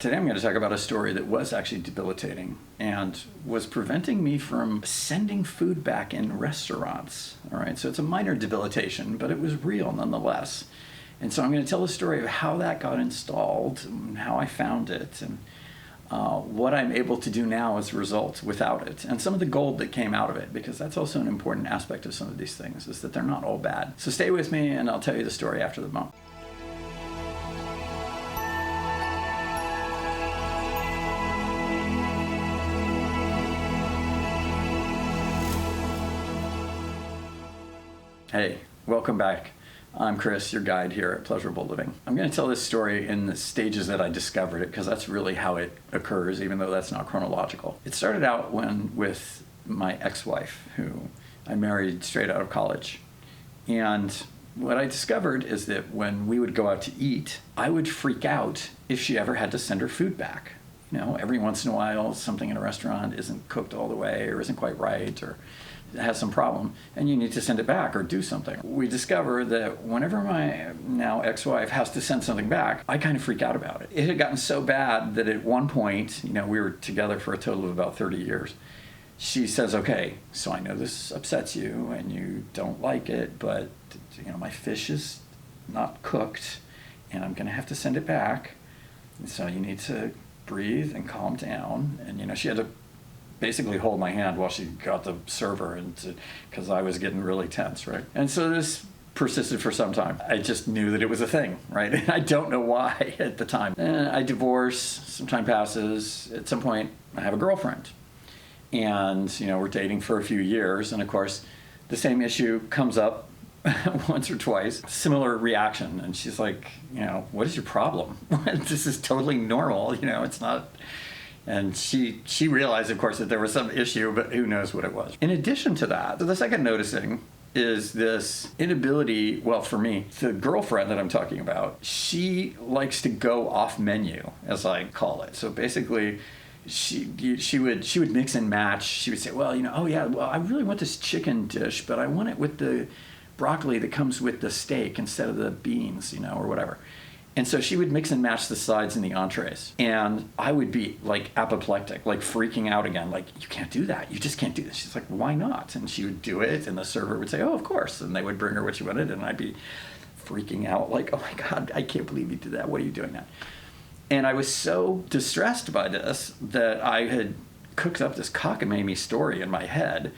Today I'm going to talk about a story that was actually debilitating and was preventing me from sending food back in restaurants. All right, so it's a minor debilitation, but it was real nonetheless. And so I'm going to tell the story of how that got installed, and how I found it, and what I'm able to do now as a result without it, and some of the gold that came out of it, because that's also an important aspect of some of these things, is that they're not all bad. So stay with me, and I'll tell you the story after the moment. Hey, welcome back. I'm Chris, your guide here at Pleasurable Living. I'm going to tell this story in the stages that I discovered it, because that's really how it occurs, even though that's not chronological. It started out with my ex-wife, who I married straight out of college. And what I discovered is that when we would go out to eat, I would freak out if she ever had to send her food back. You know, every once in a while, something in a restaurant isn't cooked all the way, or isn't quite right, or has some problem, and you need to send it back or do something. We discover that whenever my now ex-wife has to send something back, I kind of freak out about it. It had gotten so bad that at one point, we were together for a total of about 30 years. She says, okay, so I know this upsets you and you don't like it, but my fish is not cooked and I'm gonna have to send it back. And so you need to breathe and calm down. And she had to basically hold my hand while she got the server, and because I was getting really tense, right? And so this persisted for some time. I just knew that it was a thing, right? And I don't know why at the time. And I divorce, some time passes. At some point, I have a girlfriend. And, we're dating for a few years. And of course, the same issue comes up once or twice. Similar reaction. And she's like, what is your problem? This is totally normal. It's not... And she realized, of course, that there was some issue, but who knows what it was. In addition to that, the second noticing is this inability, well, for me, the girlfriend that I'm talking about, she likes to go off menu, as I call it. So basically, she would mix and match. She would say, well, I really want this chicken dish, but I want it with the broccoli that comes with the steak instead of the beans, or whatever. And so she would mix and match the sides and the entrees. And I would be like apoplectic, like freaking out again, like, you can't do that. You just can't do this. She's like, why not? And she would do it, and the server would say, oh, of course. And they would bring her what she wanted, and I'd be freaking out like, oh my God, I can't believe you did that. What are you doing now? And I was so distressed by this that I had cooked up this cockamamie story in my head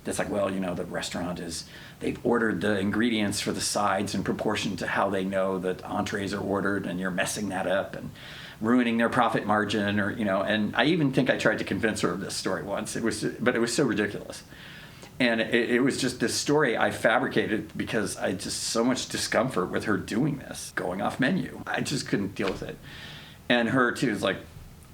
that's like, well, the restaurant they've ordered the ingredients for the sides in proportion to how they know that entrees are ordered, and you're messing that up and ruining their profit margin, and I even think I tried to convince her of this story once. But it was so ridiculous. And it was just this story I fabricated because I just so much discomfort with her doing this, going off menu. I just couldn't deal with it. And her too is like,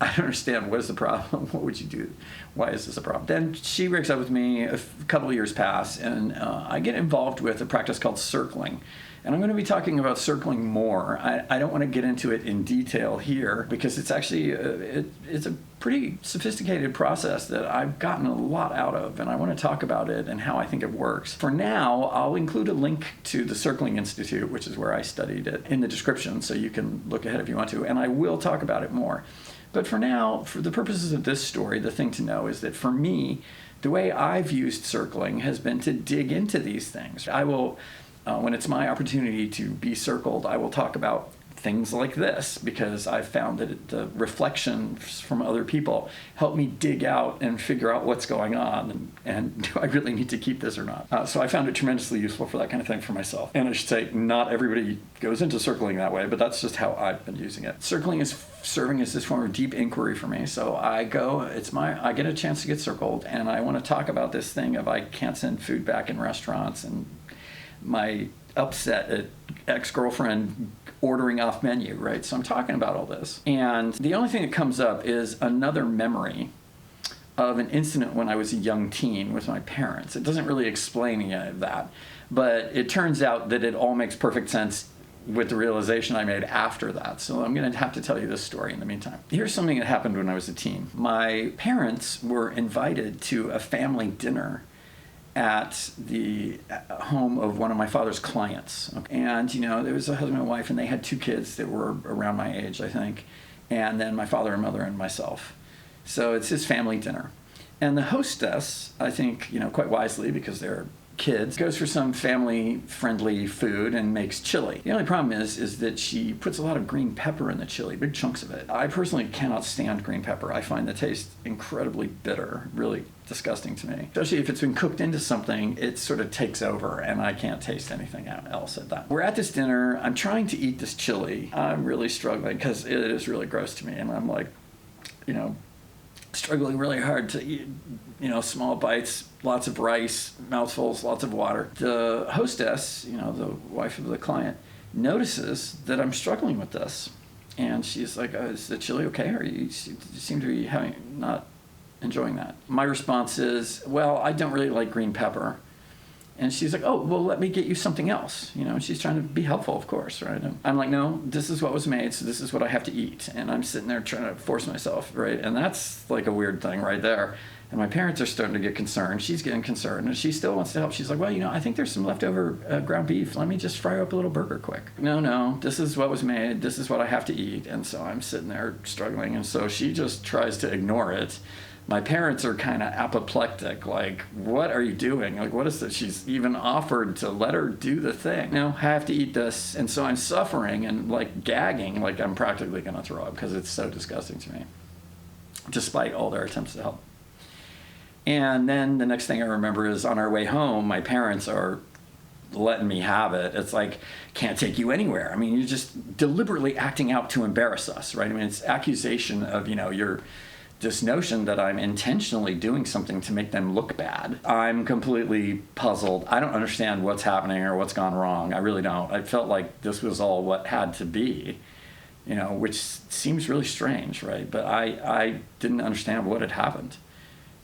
I don't understand. What is the problem? What would you do? Why is this a problem? Then she breaks up with me. A couple of years pass, and I get involved with a practice called circling. And I'm going to be talking about circling more. I don't want to get into it in detail here, because it's actually it's a pretty sophisticated process that I've gotten a lot out of, and I want to talk about it and how I think it works. For now, I'll include a link to the Circling Institute, which is where I studied it, in the description, so you can look ahead if you want to, and I will talk about it more. But for now, for the purposes of this story, the thing to know is that for me, the way I've used circling has been to dig into these things. I will, when it's my opportunity to be circled, I will talk about things like this, because I've found that the reflections from other people help me dig out and figure out what's going on, and do I really need to keep this or not? So I found it tremendously useful for that kind of thing for myself. And I should say, not everybody goes into circling that way, but that's just how I've been using it. Circling is serving as this form of deep inquiry for me. So I get a chance to get circled, and I want to talk about this thing of I can't send food back in restaurants, and my upset at ex-girlfriend ordering off menu, right? So I'm talking about all this. And the only thing that comes up is another memory of an incident when I was a young teen with my parents. It doesn't really explain any of that, but it turns out that it all makes perfect sense with the realization I made after that. So I'm going to have to tell you this story in the meantime. Here's something that happened when I was a teen. My parents were invited to a family dinner at the home of one of my father's clients. And, there was a husband and wife, and they had two kids that were around my age, I think. and then my father and mother and myself. So it's his family dinner. And the hostess, I think, quite wisely, because they're kids, goes for some family-friendly food and makes chili. The only problem is that she puts a lot of green pepper in the chili, big chunks of it. I personally cannot stand green pepper. I find the taste incredibly bitter, really disgusting to me. Especially if it's been cooked into something, it sort of takes over, and I can't taste anything else at that. We're at this dinner. I'm trying to eat this chili. I'm really struggling because it is really gross to me, and I'm like, struggling really hard to eat, small bites, lots of rice, mouthfuls, lots of water. The hostess, the wife of the client, notices that I'm struggling with this. And she's like, is the chili okay? Or you seem to be not enjoying that. My response is, well, I don't really like green pepper. And she's like, oh, well, let me get you something else. And she's trying to be helpful, of course, right? And I'm like, no, this is what was made, so this is what I have to eat. And I'm sitting there trying to force myself, right? And that's like a weird thing right there. And my parents are starting to get concerned. She's getting concerned, and she still wants to help. She's like, well, I think there's some leftover ground beef. Let me just fry up a little burger quick. No, this is what was made. This is what I have to eat. And so I'm sitting there struggling. And so she just tries to ignore it. My parents are kind of apoplectic, like, what are you doing? Like, what is this? She's even offered to let her do the thing. No, I have to eat this. And so I'm suffering and like gagging, like I'm practically going to throw up because it's so disgusting to me, despite all their attempts to help. And then the next thing I remember is on our way home, my parents are letting me have it. It's like, can't take you anywhere. I mean, you're just deliberately acting out to embarrass us, right? I mean, it's accusation of, you're this notion that I'm intentionally doing something to make them look bad. I'm completely puzzled. I don't understand what's happening or what's gone wrong. I really don't. I felt like this was all what had to be, which seems really strange, right? But I didn't understand what had happened.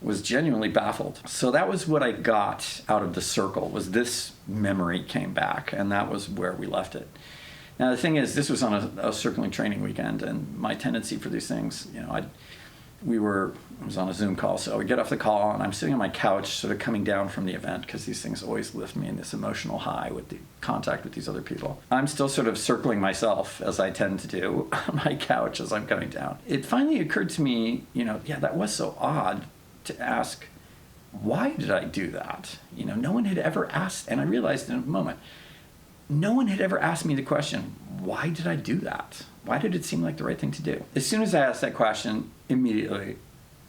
Was genuinely baffled. So that was what I got out of the circle, was this memory came back, and that was where we left it. Now the thing is, this was on a circling training weekend, and my tendency for these things, it was on a Zoom call, so we get off the call, and I'm sitting on my couch, sort of coming down from the event, because these things always lift me in this emotional high with the contact with these other people. I'm still sort of circling myself, as I tend to do, on my couch as I'm coming down. It finally occurred to me, that was so odd to ask, why did I do that? No one had ever asked, and I realized in a moment, no one had ever asked me the question, why did I do that? Why did it seem like the right thing to do? As soon as I asked that question, immediately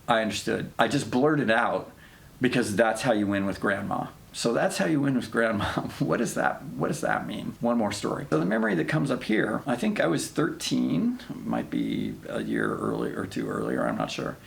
I understood. I just blurted out, because that's how you win with grandma. So that's how you win with grandma. What does that mean? One more story. So the memory that comes up here, I think I was 13, might be a year earlier or two earlier, I'm not sure.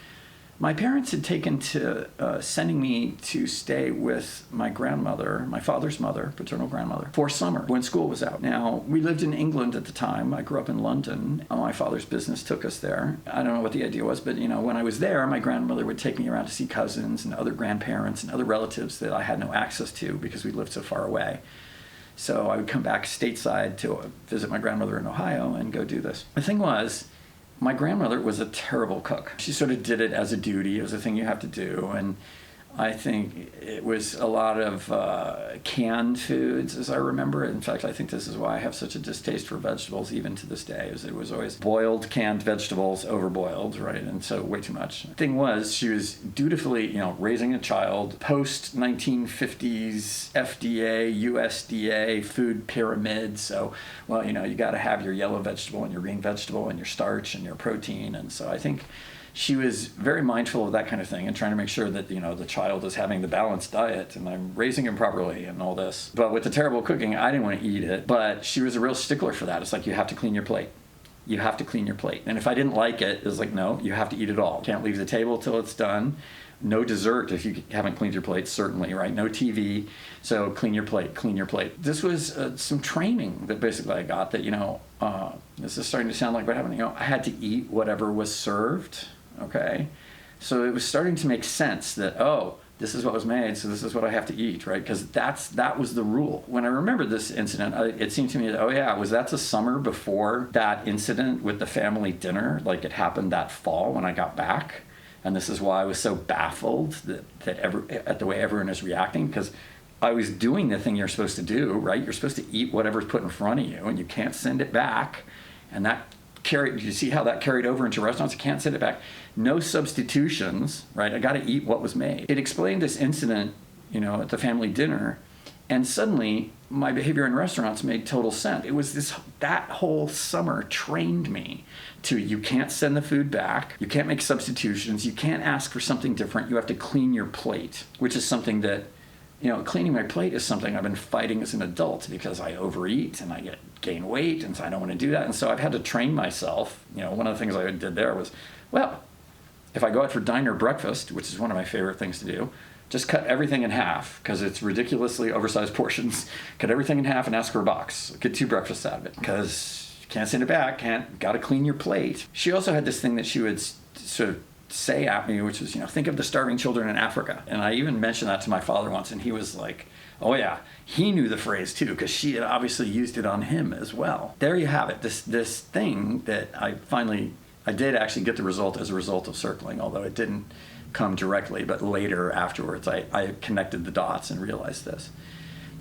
My parents had taken to sending me to stay with my grandmother, my father's mother, paternal grandmother, for summer when school was out. Now, we lived in England at the time. I grew up in London. My father's business took us there. I don't know what the idea was, but when I was there, my grandmother would take me around to see cousins and other grandparents and other relatives that I had no access to because we lived so far away. So I would come back stateside to visit my grandmother in Ohio and go do this. The thing was, my grandmother was a terrible cook. She sort of did it as a duty. It was a thing you have to do. And I think it was a lot of canned foods, as I remember. In fact, I think this is why I have such a distaste for vegetables even to this day. It was always boiled canned vegetables, overboiled, right? And so way too much. The thing was, she was dutifully, raising a child, post-1950s FDA, USDA food pyramid. So, well, you got to have your yellow vegetable and your green vegetable and your starch and your protein. And so I think she was very mindful of that kind of thing and trying to make sure that, the child is having the balanced diet and I'm raising him properly and all this. But with the terrible cooking, I didn't want to eat it. But she was a real stickler for that. It's like, you have to clean your plate. You have to clean your plate. And if I didn't like it, it was like, no, you have to eat it all. Can't leave the table till it's done. No dessert if you haven't cleaned your plate, certainly, right? No TV. So clean your plate, clean your plate. This was some training that basically I got that, this is starting to sound like what happened. I had to eat whatever was served. Okay, so it was starting to make sense that, this is what was made, so this is what I have to eat, right? Because that was the rule. When I remember this incident, it seemed to me that, was that the summer before that incident with the family dinner? Like it happened that fall when I got back, and this is why I was so baffled at the way everyone is reacting, because I was doing the thing you're supposed to do, right? You're supposed to eat whatever's put in front of you, and you can't send it back, and that you see how that carried over into restaurants? I can't send it back. No substitutions, right? I got to eat what was made. It explained this incident, at the family dinner, and suddenly my behavior in restaurants made total sense. It was that whole summer trained me to, you can't send the food back, you can't make substitutions, you can't ask for something different, you have to clean your plate, which is something that, cleaning my plate is something I've been fighting as an adult because I overeat and I gain weight, and so I don't want to do that. And so I've had to train myself. One of the things I did there was, well, if I go out for diner breakfast, which is one of my favorite things to do, just cut everything in half because it's ridiculously oversized portions. Cut everything in half and ask for a box. Get 2 breakfasts out of it because you can't send it back. Got to clean your plate. She also had this thing that she would sort of say at me, which was, think of the starving children in Africa. And I even mentioned that to my father once, and he was like, oh yeah, he knew the phrase too because she had obviously used it on him as well. There you have it. This thing that I did actually get the result as a result of circling, although it didn't come directly, but later afterwards I connected the dots and realized this.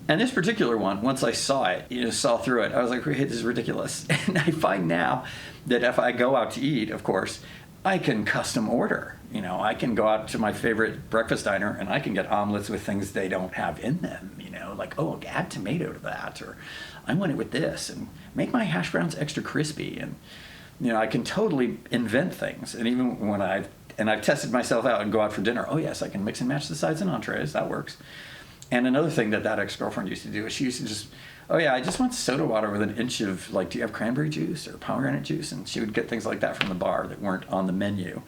And this particular one, once I saw it, saw through it, I was like, hey, this is ridiculous. And I find now that if I go out to eat, of course, I can custom order. I can go out to my favorite breakfast diner and I can get omelets with things they don't have in them, like, oh, add tomato to that, or I want it with this, and make my hash browns extra crispy. And, I can totally invent things. And even when I've tested myself out and go out for dinner, oh yes, I can mix and match the sides and entrees, that works. And another thing that ex-girlfriend used to do is she used to just, oh yeah, I just want soda water with an inch of, like, do you have cranberry juice or pomegranate juice? And she would get things like that from the bar that weren't on the menu.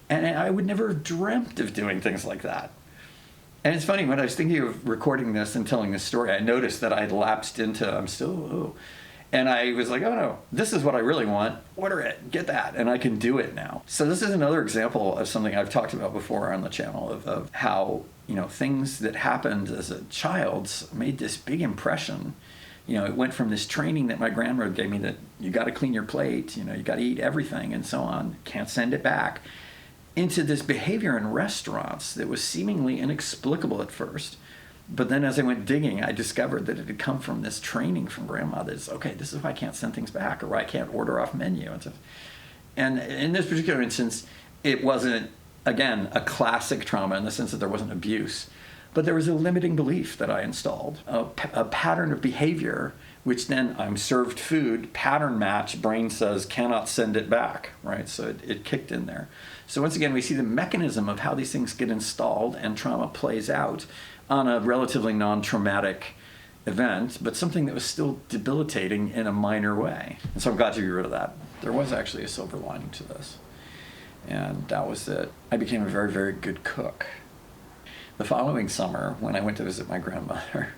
And I would never have dreamt of doing things like that. And it's funny, when I was thinking of recording this and telling this story, I noticed that I'd lapsed into, and I was like, oh no, this is what I really want. Order it, get that, and I can do it now. So this is another example of something I've talked about before on the channel of how, things that happened as a child made this big impression. It went from this training that my grandmother gave me that you got to clean your plate, you got to eat everything and so on, can't send it back, into this behavior in restaurants that was seemingly inexplicable at first. But then as I went digging, I discovered that it had come from this training from grandma that's, okay, this is why I can't send things back, or why I can't order off menu and stuff. And in this particular instance, it wasn't, again, a classic trauma in the sense that there wasn't abuse, but there was a limiting belief that I installed, a pattern of behavior, which then I'm served food, pattern match, brain says cannot send it back, right? So it kicked in there. So once again, we see the mechanism of how these things get installed and trauma plays out on a relatively non-traumatic event, but something that was still debilitating in a minor way. And so I'm glad to be rid of that. There was actually a silver lining to this. And that was that I became a very, very good cook. The following summer, when I went to visit my grandmother,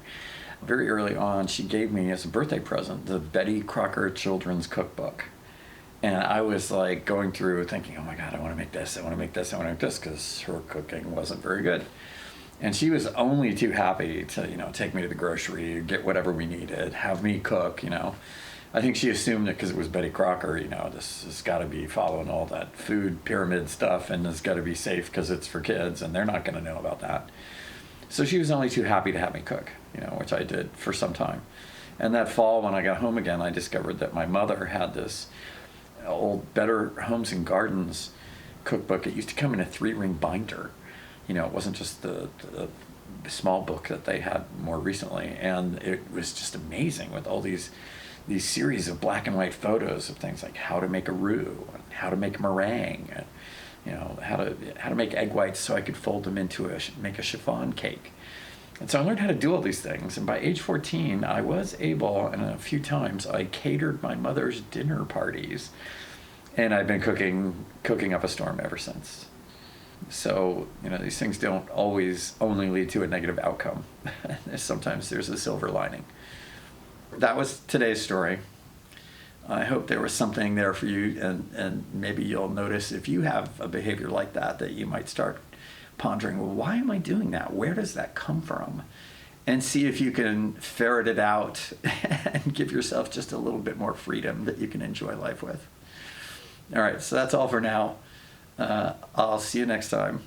very early on, she gave me as a birthday present the Betty Crocker Children's Cookbook. And I was like going through thinking, oh my God, I want to make this, I want to make this, I want to make this, because her cooking wasn't very good. And she was only too happy to, take me to the grocery, get whatever we needed, have me cook, I think she assumed that because it was Betty Crocker, this has got to be following all that food pyramid stuff, and it's got to be safe because it's for kids, and they're not going to know about that. So she was only too happy to have me cook, which I did for some time. And that fall, when I got home again, I discovered that my mother had this old Better Homes and Gardens cookbook. It used to come in a 3-ring binder. It wasn't just the small book that they had more recently. And it was just amazing with all these series of black and white photos of things like how to make a roux, and how to make meringue, and how to make egg whites so I could fold them into make a chiffon cake. And so I learned how to do all these things. And by age 14, I was able, and a few times, I catered my mother's dinner parties. And I've been cooking up a storm ever since. So, these things don't always only lead to a negative outcome. Sometimes there's a silver lining. That was today's story. I hope there was something there for you, and maybe you'll notice if you have a behavior like that you might start pondering, well, why am I doing that? Where does that come from? And see if you can ferret it out and give yourself just a little bit more freedom that you can enjoy life with. All right, so that's all for now. I'll see you next time.